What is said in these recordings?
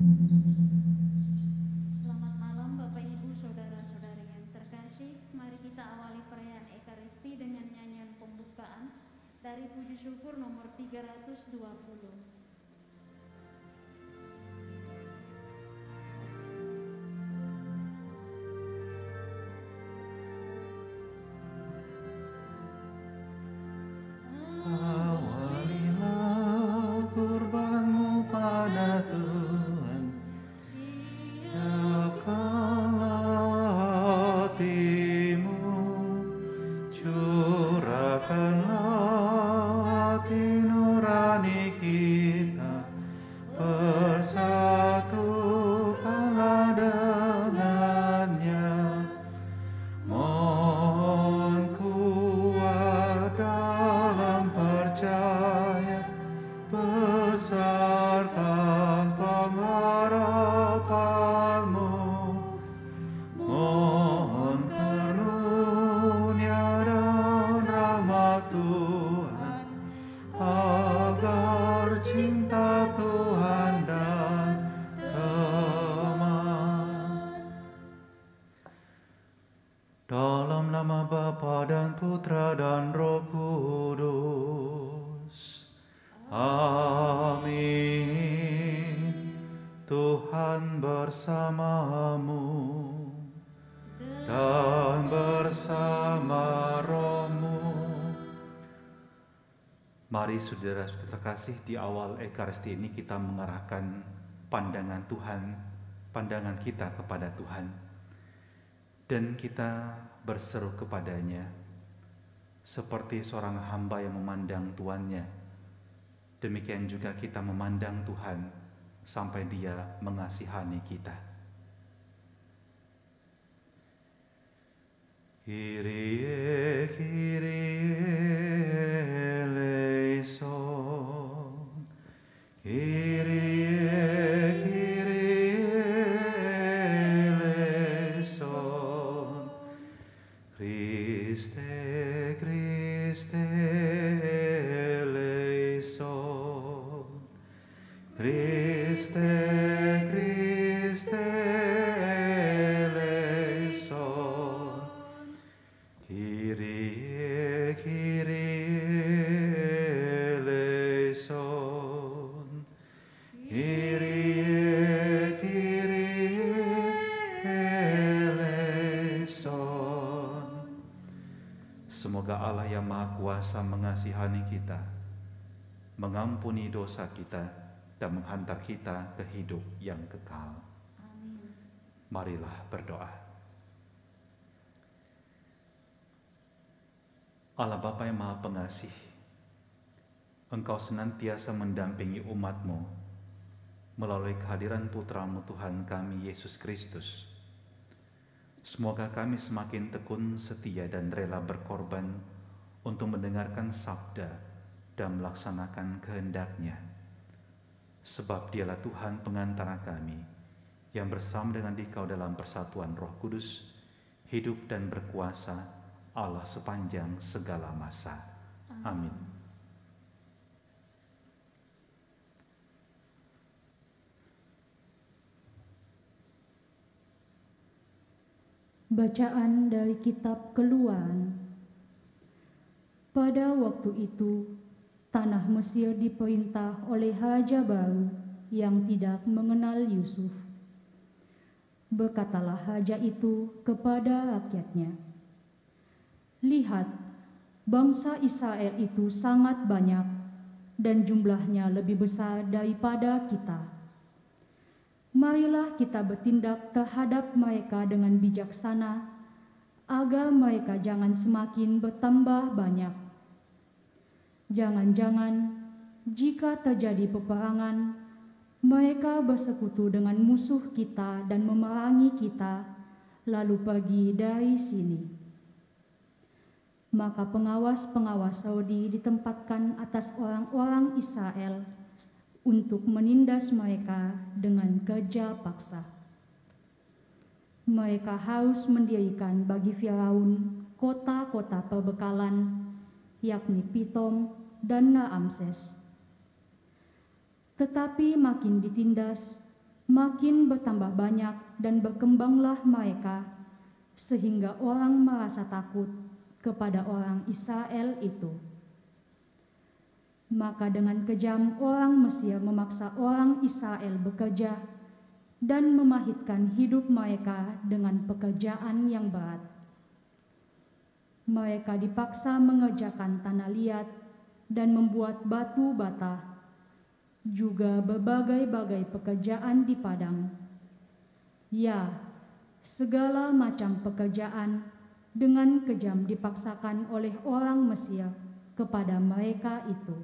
Selamat malam Bapak Ibu Saudara-saudari yang terkasih. Mari kita awali perayaan Ekaristi dengan nyanyian pembukaan dari Puji Syukur nomor 320. Awalilah kurbanmu pada Tuhan, siapkanlah hatimu, curahkanlah hati nurani kita, persatukanlah dengannya. Mohon kuat dalam percaya, besarkan pengharapanmu. Mohon karunia dan rahmat Tuhan, agar cinta Tuhan dan teman. Dalam nama Bapa dan Putra dan Roh Kudus. Amin. Tuhan bersamamu dan bersama rohmu. Mari saudara-saudara terkasih, di awal Ekaristi ini kita mengarahkan pandangan kita kepada Tuhan. Dan kita berseru kepadanya seperti seorang hamba yang memandang tuannya. Demikian juga kita memandang Tuhan sampai Dia mengasihani kita. Kyrie, Kyrie eleison. Kyrie, Christe, Christe eleison. Christe, Christe eleison. Kyrie, Kyrie eleison. Kyrie, Kyrie eleison. Semoga Allah yang Maha Kuasa mengasihani kita, mengampuni dosa kita, dan menghantar kita ke hidup yang kekal. Amin. Marilah berdoa. Allah Bapa yang Maha Pengasih, Engkau senantiasa mendampingi umat-Mu melalui kehadiran Putra-Mu Tuhan kami Yesus Kristus. Semoga kami semakin tekun, setia, dan rela berkorban untuk mendengarkan sabda dan melaksanakan kehendak-Nya. Sebab Dialah Tuhan pengantara kami, yang bersama dengan Dikau dalam persatuan Roh Kudus, hidup dan berkuasa Allah sepanjang segala masa. Amin. Bacaan dari Kitab Keluaran. Pada waktu itu, tanah Mesir diperintah oleh Raja baru yang tidak mengenal Yusuf. Berkatalah raja itu kepada rakyatnya, "Lihat, bangsa Israel itu sangat banyak dan jumlahnya lebih besar daripada kita. Marilah kita bertindak terhadap mereka dengan bijaksana, agar mereka jangan semakin bertambah banyak. Jangan-jangan jika terjadi peperangan, mereka bersekutu dengan musuh kita dan memerangi kita, lalu pergi dari sini." Maka pengawas-pengawas Saudi ditempatkan atas orang-orang Israel untuk menindas mereka dengan kerja paksa. Mereka harus mendirikan bagi Firaun kota-kota perbekalan, yakni Pitom dan Naamses. Tetapi makin ditindas, Makin bertambah banyak dan berkembanglah mereka, sehingga orang merasa takut kepada orang Israel itu. Maka dengan kejam orang Mesir memaksa orang Israel bekerja dan memahitkan hidup mereka dengan pekerjaan yang berat. Mereka dipaksa mengerjakan tanah liat dan membuat batu bata, juga berbagai-bagai pekerjaan di padang. Ya, segala macam pekerjaan dengan kejam dipaksakan oleh orang Mesir kepada mereka itu.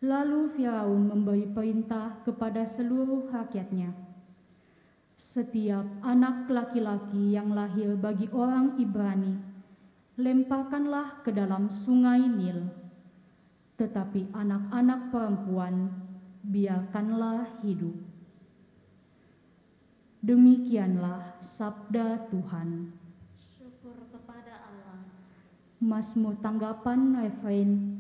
Lalu Firaun memberi perintah kepada seluruh rakyatnya, setiap anak laki-laki yang lahir bagi orang Ibrani, lemparkanlah ke dalam sungai Nil. Tetapi anak-anak perempuan, biarkanlah hidup. Demikianlah sabda Tuhan. Syukur kepada Allah. Mazmur tanggapan refrein,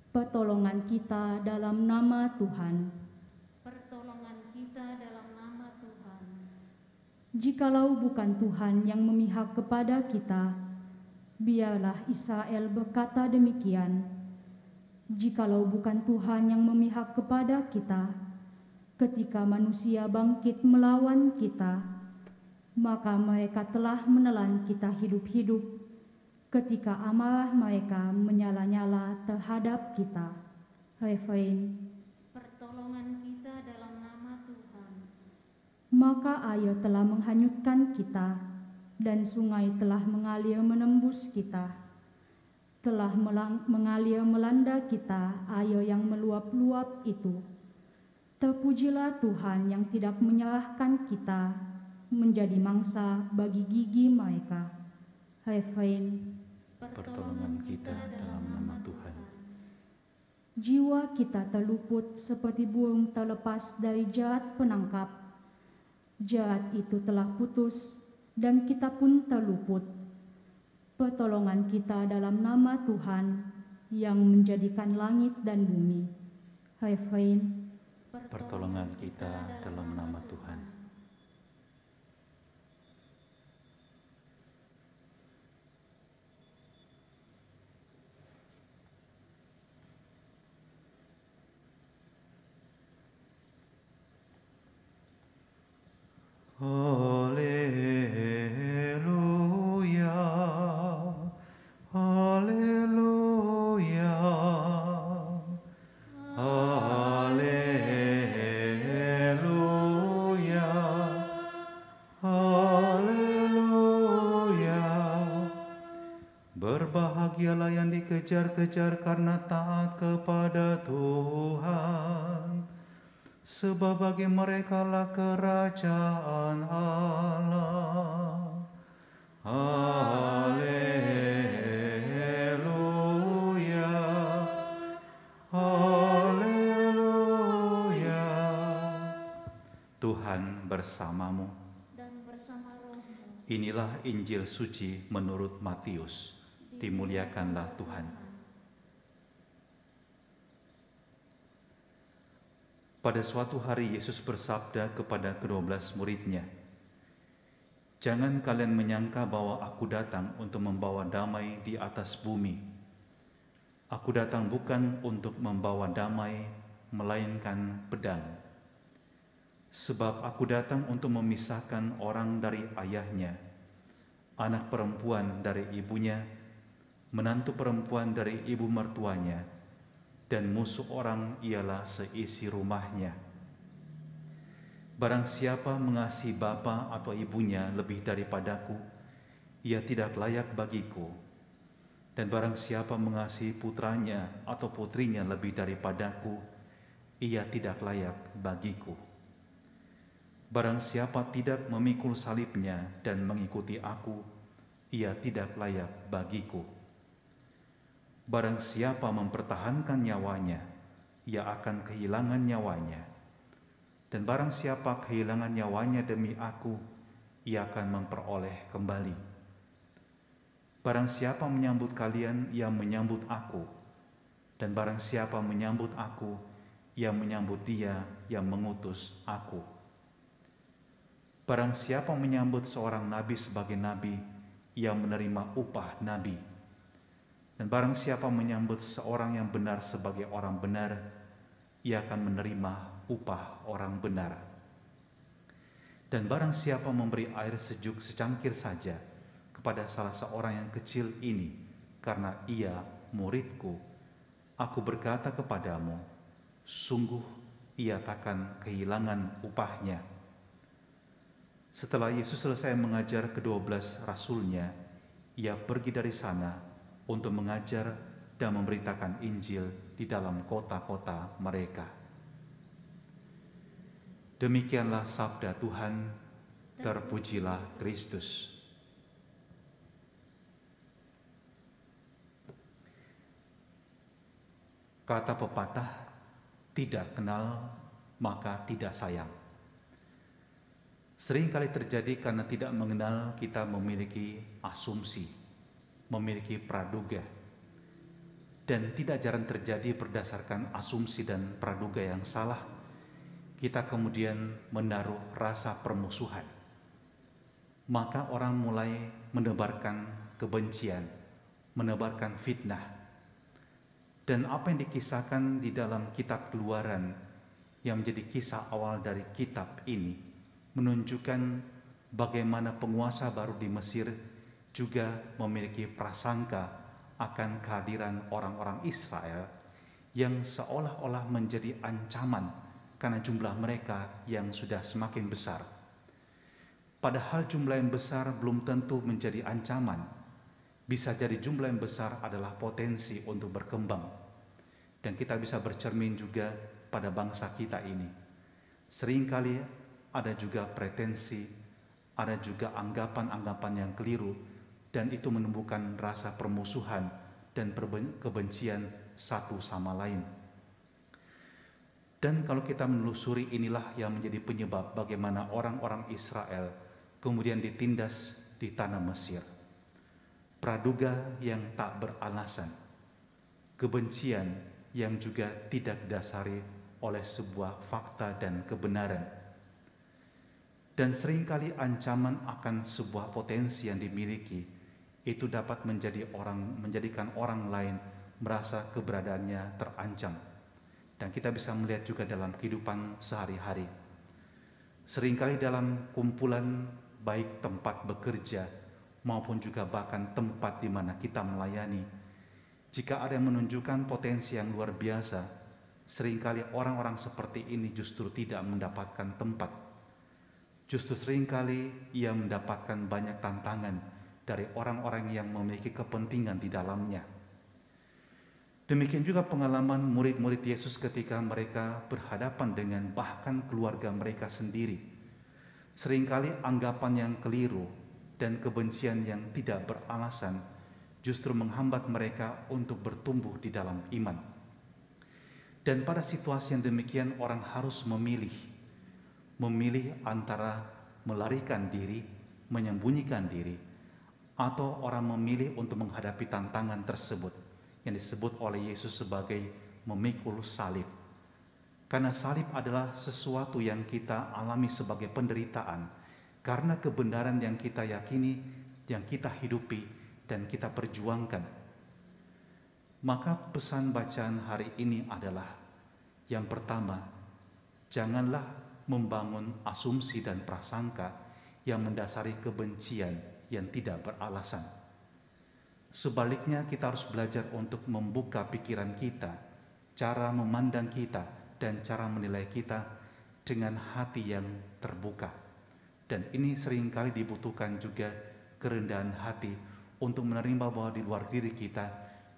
pertolongan kita dalam nama Tuhan. Pertolongan kita dalam nama Tuhan. Jikalau bukan Tuhan yang memihak kepada kita, biarlah Israel berkata demikian. Jikalau bukan Tuhan yang memihak kepada kita, ketika manusia bangkit melawan kita, maka mereka telah menelan kita hidup-hidup ketika amarah mereka menyala-nyala terhadap kita. Refrain. Pertolongan kita dalam nama Tuhan. Maka air telah menghanyutkan kita, dan sungai telah mengalir menembus kita. Telah mengalir melanda kita air yang meluap-luap itu. Terpujilah Tuhan yang tidak menyerahkan kita menjadi mangsa bagi gigi mereka. Refrain. Pertolongan kita dalam nama Tuhan. Jiwa kita terluput seperti burung terlepas dari jerat penangkap. Jerat itu telah putus dan kita pun terluput. Pertolongan kita dalam nama Tuhan yang menjadikan langit dan bumi. Refrain. Pertolongan kita dalam nama Tuhan. Haleluya, haleluya, haleluya, haleluya. Berbahagialah yang dikejar-kejar karena taat kepada Tuhan, sebab bagi merekalah kerajaan Allah. Haleluya, haleluya. Tuhan bersamamu. Dan bersama rohmu. Inilah Injil suci menurut Matius. Dimuliakanlah Tuhan. Pada suatu hari Yesus bersabda kepada ke-12 murid-Nya, "Jangan kalian menyangka bahwa aku datang untuk membawa damai di atas bumi. Aku datang bukan untuk membawa damai, melainkan pedang. Sebab aku datang untuk memisahkan orang dari ayahnya, anak perempuan dari ibunya, menantu perempuan dari ibu mertuanya, dan musuh orang ialah seisi rumahnya. Barang siapa mengasihi bapa atau ibunya lebih daripadaku, ia tidak layak bagiku. Dan barang siapa mengasihi putranya atau putrinya lebih daripadaku, ia tidak layak bagiku. Barang siapa tidak memikul salibnya dan mengikuti aku, ia tidak layak bagiku. Barang siapa mempertahankan nyawanya, ia akan kehilangan nyawanya. Dan barang siapa kehilangan nyawanya demi aku, ia akan memperoleh kembali. Barang siapa menyambut kalian, ia menyambut aku. Dan barang siapa menyambut aku, yang menyambut Dia yang mengutus aku. Barang siapa menyambut seorang nabi sebagai nabi, ia menerima upah nabi. Dan barang siapa menyambut seorang yang benar sebagai orang benar, ia akan menerima upah orang benar. Dan barang siapa memberi air sejuk secangkir saja kepada salah seorang yang kecil ini, karena ia muridku, aku berkata kepadamu, sungguh ia takkan kehilangan upahnya. Setelah Yesus selesai mengajar ke-12 rasulnya, ia pergi dari sana untuk mengajar dan memberitakan Injil di dalam kota-kota mereka. Demikianlah sabda Tuhan, terpujilah Kristus. Kata pepatah, tidak kenal maka tidak sayang. Seringkali terjadi karena tidak mengenal kita memiliki asumsi, memiliki praduga. Dan tidak jarang terjadi berdasarkan asumsi dan praduga yang salah, kita kemudian menaruh rasa permusuhan. Maka orang mulai menebarkan kebencian, menebarkan fitnah. Dan apa yang dikisahkan di dalam kitab Keluaran yang menjadi kisah awal dari kitab ini menunjukkan bagaimana penguasa baru di Mesir juga memiliki prasangka akan kehadiran orang-orang Israel yang seolah-olah menjadi ancaman karena jumlah mereka yang sudah semakin besar. Padahal jumlah yang besar belum tentu menjadi ancaman. Bisa jadi jumlah yang besar adalah potensi untuk berkembang. Dan kita bisa bercermin juga pada bangsa kita ini. Seringkali ada juga pretensi, ada juga anggapan-anggapan yang keliru, dan itu menumbuhkan rasa permusuhan dan kebencian satu sama lain. Dan kalau kita menelusuri, inilah yang menjadi penyebab bagaimana orang-orang Israel kemudian ditindas di tanah Mesir. Praduga yang tak beralasan, kebencian yang juga tidak didasari oleh sebuah fakta dan kebenaran. Dan seringkali ancaman akan sebuah potensi yang dimiliki itu dapat menjadikan orang lain merasa keberadaannya terancam. Dan kita bisa melihat juga dalam kehidupan sehari-hari. Seringkali dalam kumpulan baik tempat bekerja maupun juga bahkan tempat di mana kita melayani, jika ada yang menunjukkan potensi yang luar biasa, seringkali orang-orang seperti ini justru tidak mendapatkan tempat. Justru seringkali ia mendapatkan banyak tantangan dari orang-orang yang memiliki kepentingan di dalamnya. Demikian juga pengalaman murid-murid Yesus ketika mereka berhadapan dengan bahkan keluarga mereka sendiri. Seringkali anggapan yang keliru dan kebencian yang tidak beralasan justru menghambat mereka untuk bertumbuh di dalam iman. Dan pada situasi yang demikian orang harus memilih antara melarikan diri, menyembunyikan diri, atau orang memilih untuk menghadapi tantangan tersebut yang disebut oleh Yesus sebagai memikul salib. Karena salib adalah sesuatu yang kita alami sebagai penderitaan karena kebenaran yang kita yakini, yang kita hidupi, dan kita perjuangkan. Maka pesan bacaan hari ini adalah, yang pertama, janganlah membangun asumsi dan prasangka yang mendasari kebencian yang tidak beralasan. Sebaliknya kita harus belajar untuk membuka pikiran kita, cara memandang kita, dan cara menilai kita dengan hati yang terbuka. Dan ini seringkali dibutuhkan juga kerendahan hati untuk menerima bahwa di luar diri kita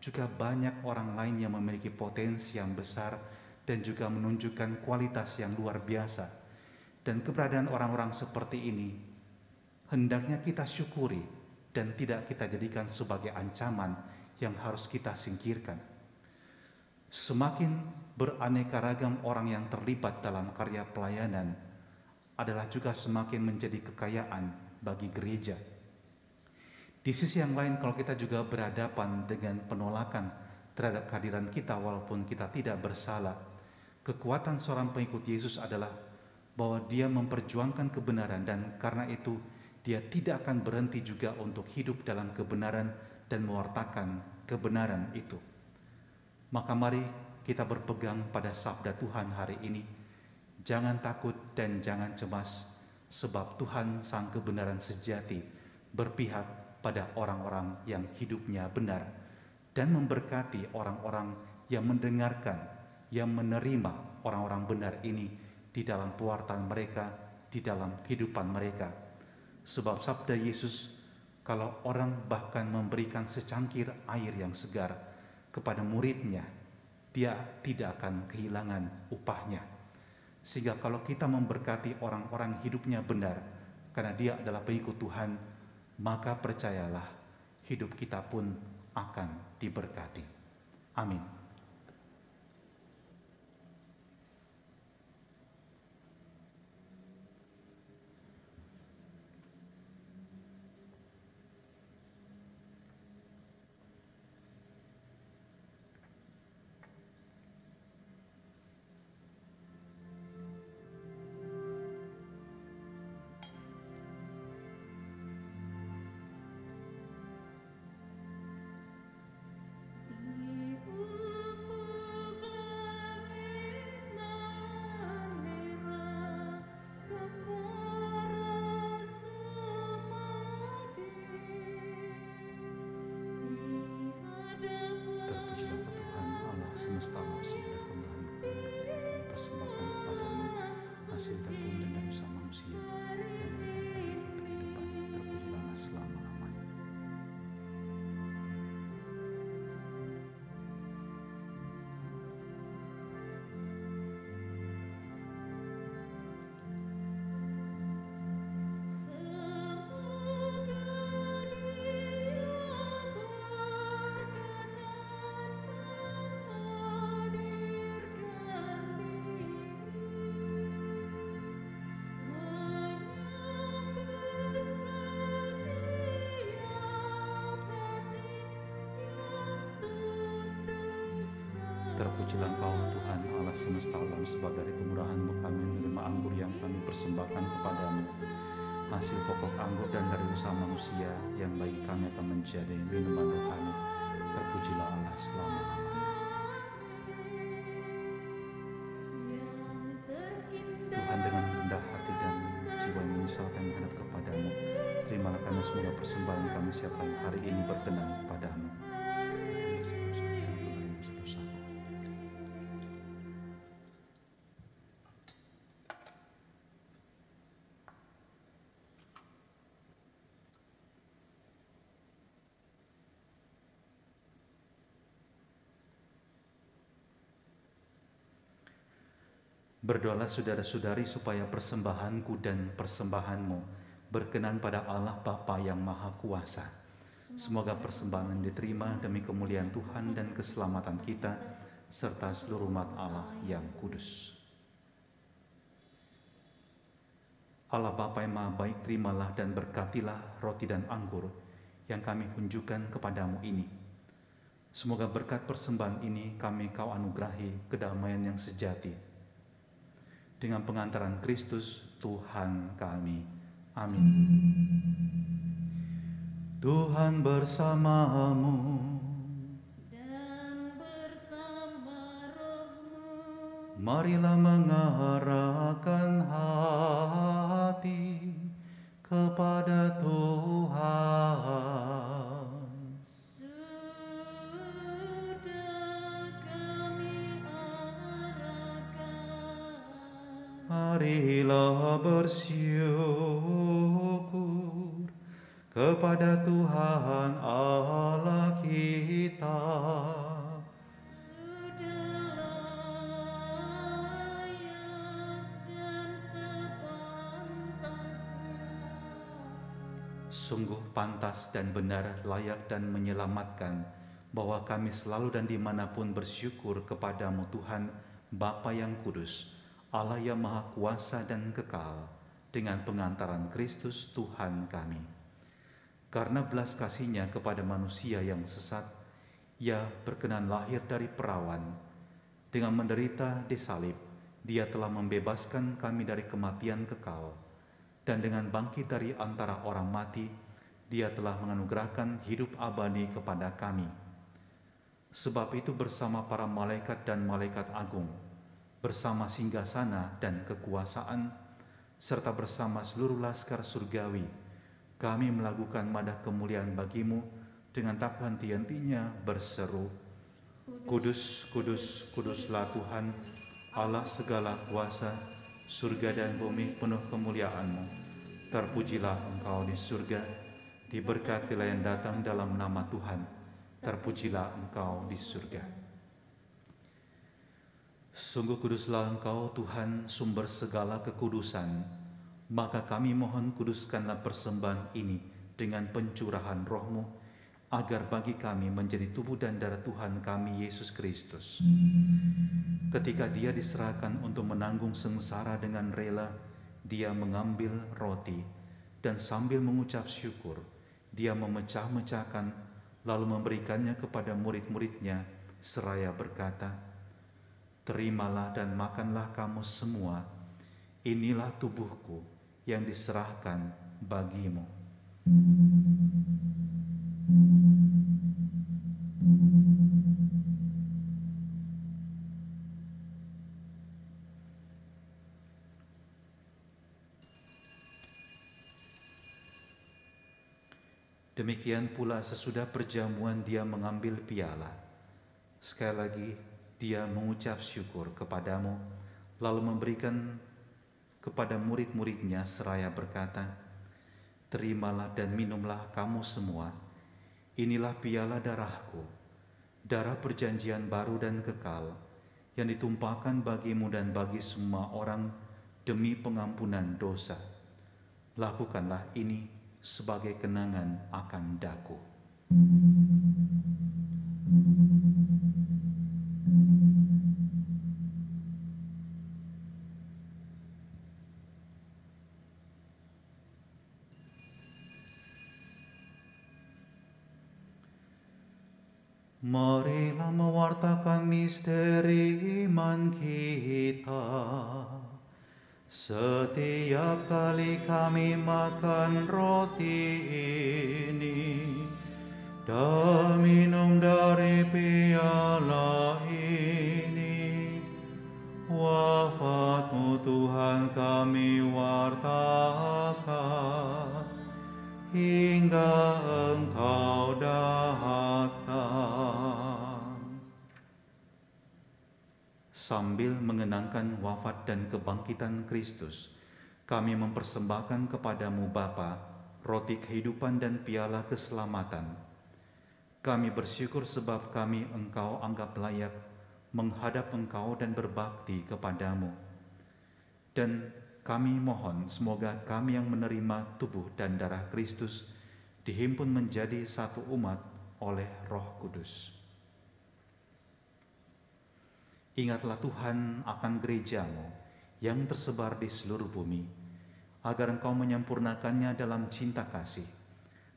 juga banyak orang lain yang memiliki potensi yang besar dan juga menunjukkan kualitas yang luar biasa. Dan keberadaan orang-orang seperti ini hendaknya kita syukuri dan tidak kita jadikan sebagai ancaman yang harus kita singkirkan. Semakin beraneka ragam orang yang terlibat dalam karya pelayanan adalah juga semakin menjadi kekayaan bagi gereja. Di sisi yang lain, kalau kita juga berhadapan dengan penolakan terhadap kehadiran kita walaupun kita tidak bersalah, Kekuatan seorang pengikut Yesus adalah bahwa dia memperjuangkan kebenaran, dan karena itu dia tidak akan berhenti juga untuk hidup dalam kebenaran dan mewartakan kebenaran itu. Maka mari kita berpegang pada sabda Tuhan hari ini. Jangan takut dan jangan cemas, sebab Tuhan Sang Kebenaran Sejati berpihak pada orang-orang yang hidupnya benar dan memberkati orang-orang yang mendengarkan, yang menerima orang-orang benar ini di dalam pewartaan mereka, di dalam kehidupan mereka. Sebab sabda Yesus, kalau orang bahkan memberikan secangkir air yang segar kepada muridnya, dia tidak akan kehilangan upahnya. Sehingga kalau kita memberkati orang-orang hidupnya benar karena dia adalah pengikut Tuhan, maka percayalah hidup kita pun akan diberkati. Amin. Semesta manusia dan Tuhan, kami persembahkan kepadamu hasil terpujian dari usaha manusia yang merupakan kehidupan. Terpujilah selama-lamanya. Terpujilah Engkau Tuhan Allah semesta alam, sebab dari kemurahan-Mu kami menerima anggur yang kami persembahkan kepadamu, hasil pokok anggur dan dari usaha manusia yang bagi kami akan menjadi minuman rohani. Terpujilah Allah selama-lamanya. Tuhan, dengan rendah hati dan jiwa yang menyesal kami menghadap kepadamu. Terimalah kami semoga persembahan kami siapkan hari ini berkenan kepadamu. Berdoalah saudara-saudari supaya persembahanku dan persembahanmu berkenan pada Allah Bapa yang Maha Kuasa. Semoga persembahan diterima demi kemuliaan Tuhan dan keselamatan kita serta seluruh umat Allah yang kudus. Allah Bapa yang Maha Baik, terimalah dan berkatilah roti dan anggur yang kami unjukkan kepadamu ini. Semoga berkat persembahan ini kami Kau anugerahi kedamaian yang sejati dengan pengantaran Kristus Tuhan kami. Amin. Tuhan bersamamu dan bersama rohmu. Marilah mengarahkan hati kepada Tuhan. Marilah bersyukur kepada Tuhan Allah kita. Sudah layak dan sepantasnya. Sungguh pantas dan benar, layak dan menyelamatkan, bahwa kami selalu dan dimanapun bersyukur kepadamu Tuhan, Bapa yang kudus, Allah yang Maha Kuasa dan kekal, dengan pengantaran Kristus Tuhan kami. Karena belas kasih-Nya kepada manusia yang sesat, Ia berkenan lahir dari perawan, Dengan menderita di salib, Dia telah membebaskan kami dari kematian kekal, dan dengan bangkit dari antara orang mati, Dia telah menganugerahkan hidup abadi kepada kami. Sebab itu bersama para malaikat dan malaikat agung, bersama singgasana dan kekuasaan, serta bersama seluruh laskar surgawi, kami melakukan madah kemuliaan bagi-Mu dengan tak henti-hentinya berseru, Kudus, kudus, kuduslah Tuhan, Allah segala kuasa, surga dan bumi penuh kemuliaan-Mu. Terpujilah Engkau di surga, diberkatilah yang datang dalam nama Tuhan, terpujilah Engkau di surga. Sungguh kuduslah Engkau Tuhan, sumber segala kekudusan, maka kami mohon kuduskanlah persembahan ini dengan pencurahan Roh-Mu, agar bagi kami menjadi tubuh dan darah Tuhan kami Yesus Kristus. Ketika Dia diserahkan untuk menanggung sengsara dengan rela, Dia mengambil roti dan sambil mengucap syukur, Dia memecah-mecahkan lalu memberikannya kepada murid-murid-Nya seraya berkata, Terimalah dan makanlah kamu semua, inilah tubuhku yang diserahkan bagimu. Demikian pula sesudah perjamuan Dia mengambil piala. Sekali lagi Dia mengucap syukur kepadamu, lalu memberikan kepada murid-murid-Nya seraya berkata, Terimalah dan minumlah kamu semua, inilah piala darahku, darah perjanjian baru dan kekal, yang ditumpahkan bagimu dan bagi semua orang demi pengampunan dosa. Lakukanlah ini sebagai kenangan akan daku. Marilah mewartakan misteri iman kita. Setiap kali kami makan roti ini dan minum dari piala ini, wafat-Mu Tuhan kami wartakan hingga Engkau datang. Sambil mengenangkan wafat dan kebangkitan Kristus, kami mempersembahkan kepadamu Bapa, roti kehidupan dan piala keselamatan. Kami bersyukur sebab kami Engkau anggap layak menghadap Engkau dan berbakti kepadamu. Dan kami mohon semoga kami yang menerima tubuh dan darah Kristus dihimpun menjadi satu umat oleh Roh Kudus. Ingatlah Tuhan akan gereja-Mu yang tersebar di seluruh bumi, agar Engkau menyempurnakannya dalam cinta kasih,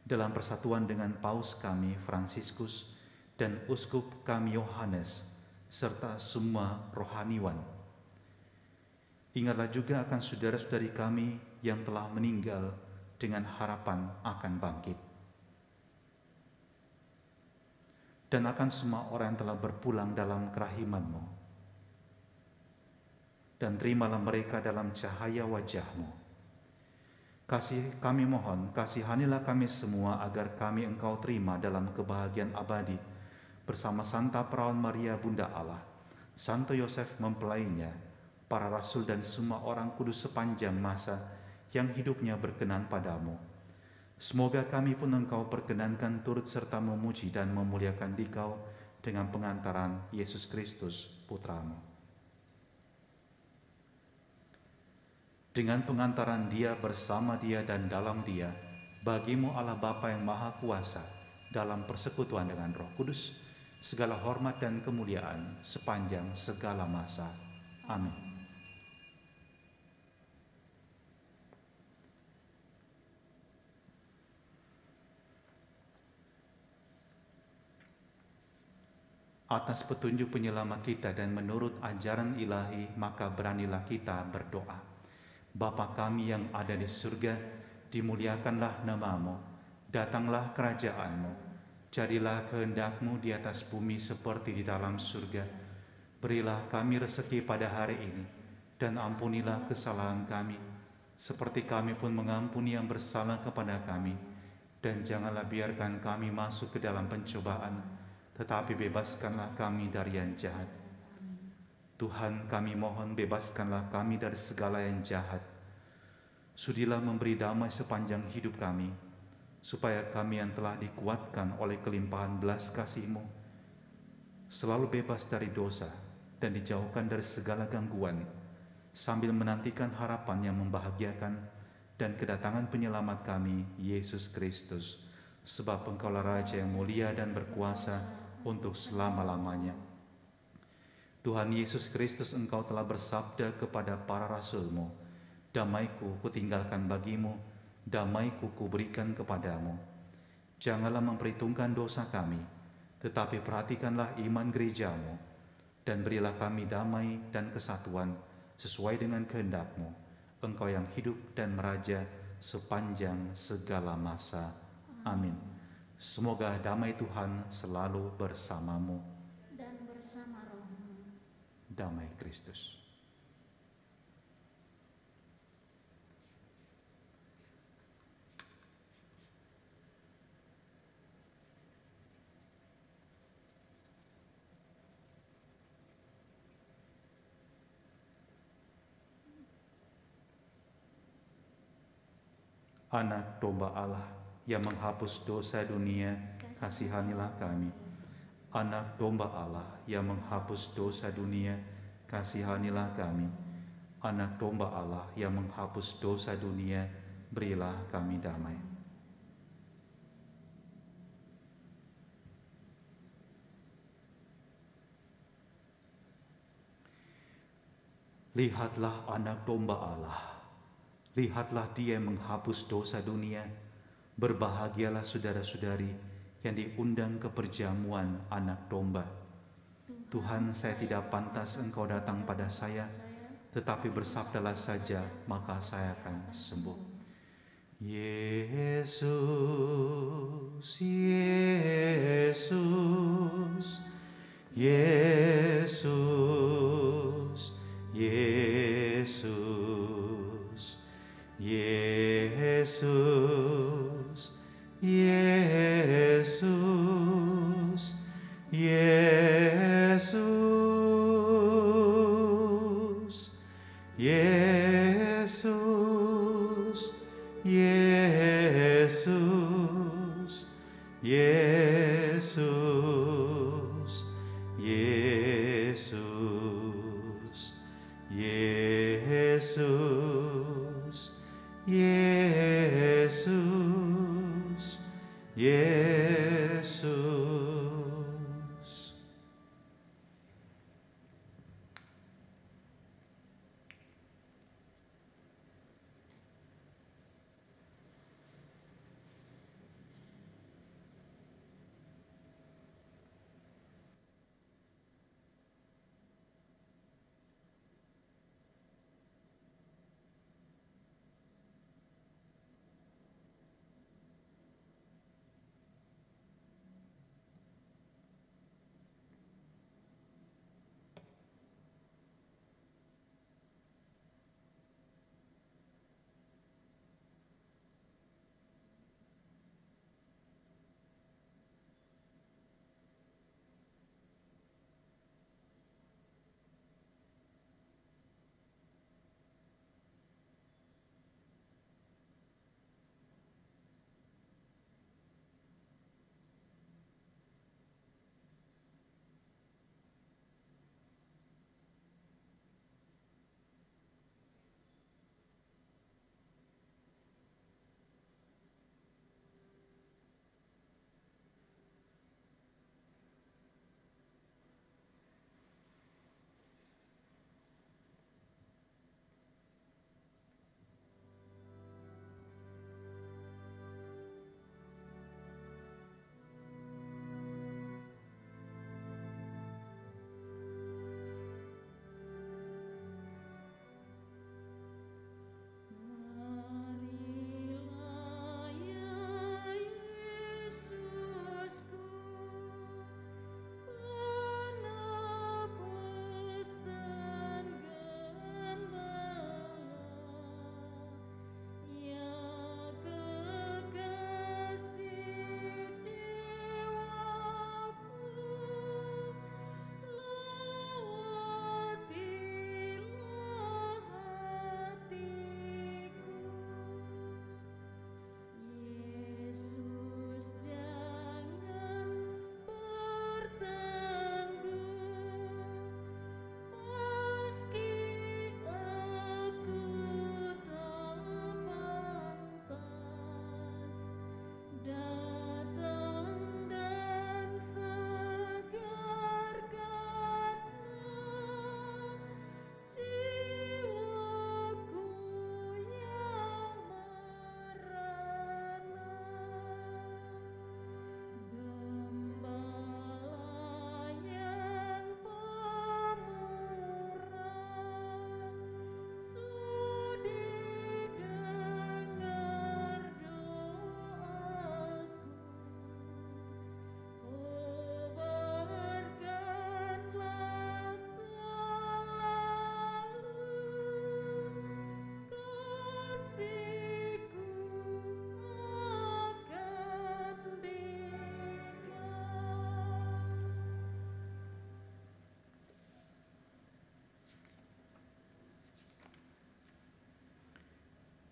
dalam persatuan dengan Paus kami Fransiskus dan Uskup kami Yohanes, serta semua rohaniwan. Ingatlah juga akan saudara-saudari kami yang telah meninggal dengan harapan akan bangkit, dan akan semua orang yang telah berpulang dalam kerahiman-Mu. Dan terimalah mereka dalam cahaya wajah-Mu. Kami mohon, kasihanilah kami semua agar kami Engkau terima dalam kebahagiaan abadi bersama Santa Perawan Maria Bunda Allah, Santo Yosef mempelainya, para rasul dan semua orang kudus sepanjang masa yang hidupnya berkenan padamu. Semoga kami pun Engkau perkenankan turut serta memuji dan memuliakan Dikau dengan pengantaran Yesus Kristus, Putra-Mu. Dengan pengantaran Dia, bersama Dia, dan dalam Dia, bagi-Mu Allah Bapa yang Maha Kuasa, dalam persekutuan dengan Roh Kudus, segala hormat dan kemuliaan sepanjang segala masa. Amin. Atas petunjuk penyelamat kita dan menurut ajaran ilahi, maka beranilah kita berdoa. Bapa kami yang ada di surga, dimuliakanlah nama-Mu, datanglah kerajaan-Mu, jadilah kehendak-Mu di atas bumi seperti di dalam surga. Berilah kami rezeki pada hari ini, dan ampunilah kesalahan kami, seperti kami pun mengampuni yang bersalah kepada kami. Dan janganlah biarkan kami masuk ke dalam pencobaan, tetapi bebaskanlah kami dari yang jahat. Tuhan, kami mohon bebaskanlah kami dari segala yang jahat. Sudilah memberi damai sepanjang hidup kami, supaya kami yang telah dikuatkan oleh kelimpahan belas kasih-Mu, selalu bebas dari dosa dan dijauhkan dari segala gangguan, sambil menantikan harapan yang membahagiakan dan kedatangan penyelamat kami, Yesus Kristus, sebab Engkaulah Raja yang mulia dan berkuasa untuk selama-lamanya. Tuhan Yesus Kristus, Engkau telah bersabda kepada para rasul-Mu, damai-Ku kutinggalkan bagimu, damai-Ku kuberikan kepadamu. Janganlah memperhitungkan dosa kami, tetapi perhatikanlah iman gereja-Mu, dan berilah kami damai dan kesatuan sesuai dengan kehendak-Mu, Engkau yang hidup dan meraja sepanjang segala masa. Amin. Semoga damai Tuhan selalu bersamamu dan bersama rohmu. Damai Kristus. Anak domba Allah yang menghapus dosa dunia, kasihanilah kami. Anak domba Allah yang menghapus dosa dunia, kasihanilah kami. Anak domba Allah yang menghapus dosa dunia, berilah kami damai. Lihatlah anak domba Allah. Lihatlah Dia yang menghapus dosa dunia. Berbahagialah saudara-saudari yang diundang ke perjamuan anak domba. Tuhan, saya tidak pantas Engkau datang pada saya, tetapi bersabdalah saja, maka saya akan sembuh. Yesus, Yesus, Yesus, Yesus, Yesus, Yesus, Yesus, Yesus, Yesus, Yesus, Yesus, Yesus, Yesus, Yesus.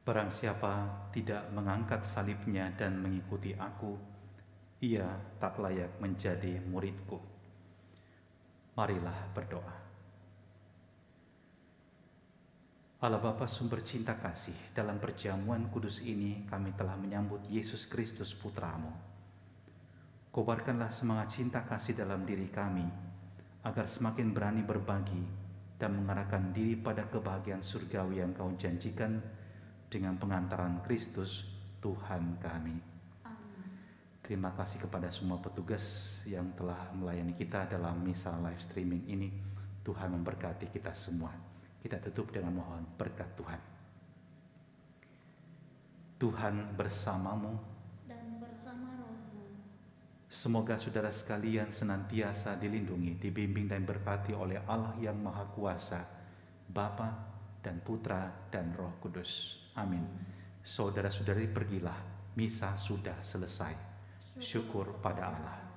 Barang siapa tidak mengangkat salibnya dan mengikuti aku, ia tak layak menjadi muridku. Marilah berdoa. Allah Bapa sumber cinta kasih, dalam perjamuan kudus ini kami telah menyambut Yesus Kristus Putra-Mu. Kobarkanlah semangat cinta kasih dalam diri kami, agar semakin berani berbagi dan mengarahkan diri pada kebahagiaan surgawi yang Kau janjikan dengan pengantaran Kristus Tuhan kami. Amin. Terima kasih kepada semua petugas yang telah melayani kita dalam misa live streaming ini. Tuhan memberkati kita semua. Kita tutup dengan mohon berkat Tuhan. Tuhan bersamamu Dan bersama rohmu. Semoga saudara sekalian senantiasa dilindungi, dibimbing dan berkati oleh Allah yang Maha Kuasa, Bapa dan Putra dan Roh Kudus. Amin. Saudara-saudari pergilah, misa sudah selesai. Syukur pada Allah.